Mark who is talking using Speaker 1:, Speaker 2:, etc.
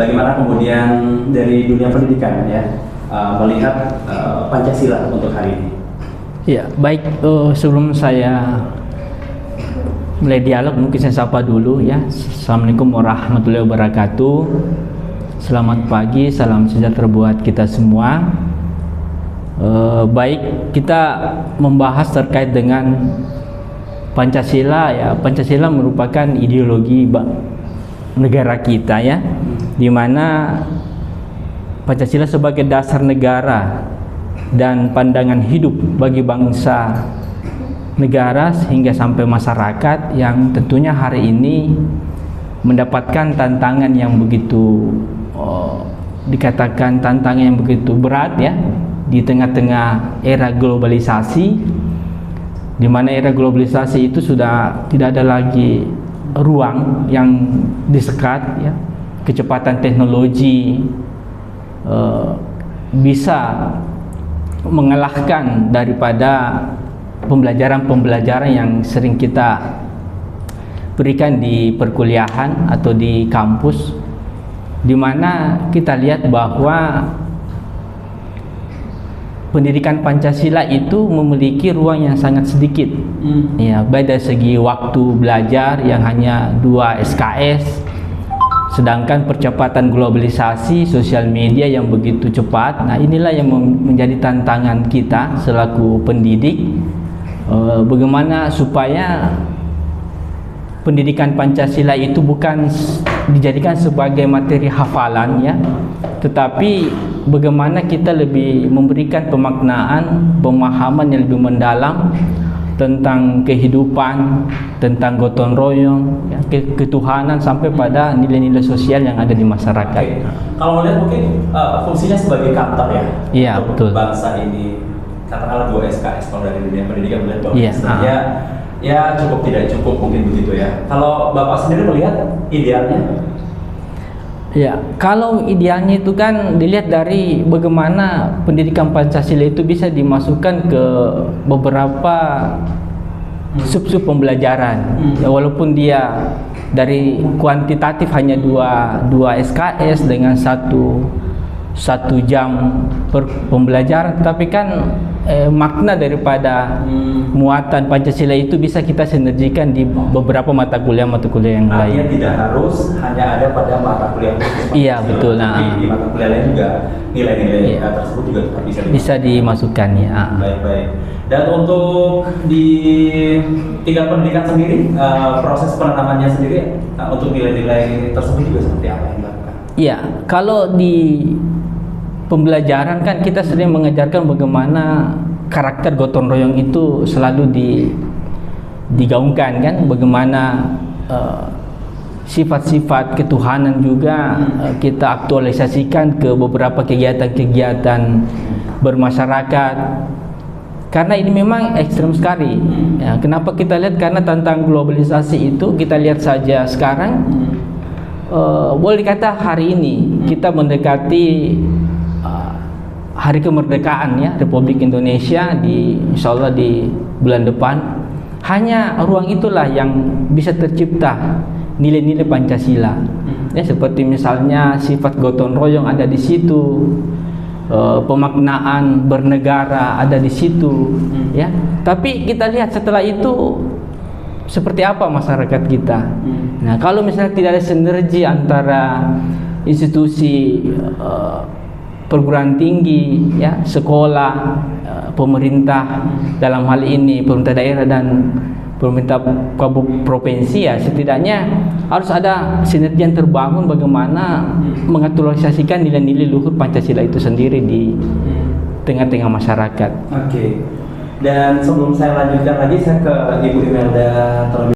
Speaker 1: bagaimana kemudian dari dunia pendidikan ya melihat Pancasila untuk hari ini.
Speaker 2: Ya, baik, sebelum saya mulai dialog mungkin saya sapa dulu ya. Assalamualaikum warahmatullahi wabarakatuh. Selamat pagi, salam sejahtera buat kita semua. Baik, kita membahas terkait dengan Pancasila ya. Pancasila merupakan ideologi negara kita ya, di mana Pancasila sebagai dasar negara dan pandangan hidup bagi bangsa, negara hingga sampai masyarakat yang tentunya hari ini mendapatkan tantangan yang begitu dikatakan tantangan yang begitu berat ya di tengah-tengah era globalisasi, di mana era globalisasi itu sudah tidak ada lagi ruang yang disekat ya. Kecepatan teknologi bisa mengalahkan daripada pembelajaran yang sering kita berikan di perkuliahan atau di kampus, di mana kita lihat bahwa pendidikan Pancasila itu memiliki ruang yang sangat sedikit ya, baik dari segi waktu belajar yang hanya 2 SKS, sedangkan percepatan globalisasi sosial media yang begitu cepat. Nah, inilah yang menjadi tantangan kita selaku pendidik, bagaimana supaya pendidikan Pancasila itu bukan dijadikan sebagai materi hafalan ya, tetapi bagaimana kita lebih memberikan pemaknaan, pemahaman yang lebih mendalam tentang kehidupan, tentang gotong royong, ya, ketuhanan sampai pada nilai-nilai sosial yang ada di masyarakat.
Speaker 1: Oke. Kalau melihat mungkin fungsinya sebagai kantor ya,
Speaker 2: iya,
Speaker 1: untuk
Speaker 2: betul.
Speaker 1: bangsa ini, katakanlah 2 SKS kalau dari dunia pendidikan melihat bahwa
Speaker 2: Iya.
Speaker 1: istilahnya ya cukup tidak cukup mungkin begitu ya. Kalau Bapak sendiri melihat idealnya?
Speaker 2: Ya, kalau idealnya itu kan dilihat dari bagaimana pendidikan Pancasila itu bisa dimasukkan ke beberapa sub-sub pembelajaran. Ya, walaupun dia dari kuantitatif hanya 2 SKS dengan satu jam per pembelajaran, tapi kan makna daripada muatan Pancasila itu bisa kita sinergikan di beberapa mata kuliah yang lain.
Speaker 1: Artinya tidak harus hanya ada pada mata kuliah khusus.
Speaker 2: Iya, betul.
Speaker 1: Tapi di mata kuliah lain juga nilai-nilai tersebut juga tetap bisa
Speaker 2: dimasukkan ya.
Speaker 1: Baik-baik. Dan untuk di tingkat pendidikan sendiri, proses penanamannya sendiri untuk nilai-nilai tersebut juga seperti apa yang dilakukan?
Speaker 2: Iya, kalau di pembelajaran kan kita sering mengajarkan bagaimana karakter gotong royong itu selalu digaungkan kan, bagaimana sifat-sifat ketuhanan juga kita aktualisasikan ke beberapa kegiatan-kegiatan bermasyarakat. Karena ini memang ekstrem sekali ya, kenapa kita lihat, karena tentang globalisasi itu kita lihat saja sekarang, boleh dikata hari ini kita mendekati hari kemerdekaan ya Republik Indonesia, insyaallah di bulan depan. Hanya ruang itulah yang bisa tercipta nilai-nilai Pancasila ya, seperti misalnya sifat gotong royong ada di situ, pemaknaan bernegara ada di situ ya. Tapi kita lihat setelah itu seperti apa masyarakat kita. Nah, kalau misalnya tidak ada sinergi antara institusi perguruan tinggi ya, sekolah, pemerintah, dalam hal ini pemerintah daerah dan pemerintah provinsi ya, setidaknya harus ada sinergi yang terbangun bagaimana mengaktualisasikan nilai-nilai luhur Pancasila itu sendiri di tengah-tengah masyarakat.
Speaker 1: Oke. Dan sebelum saya lanjutkan lagi, saya ke Ibu Imelda terlebih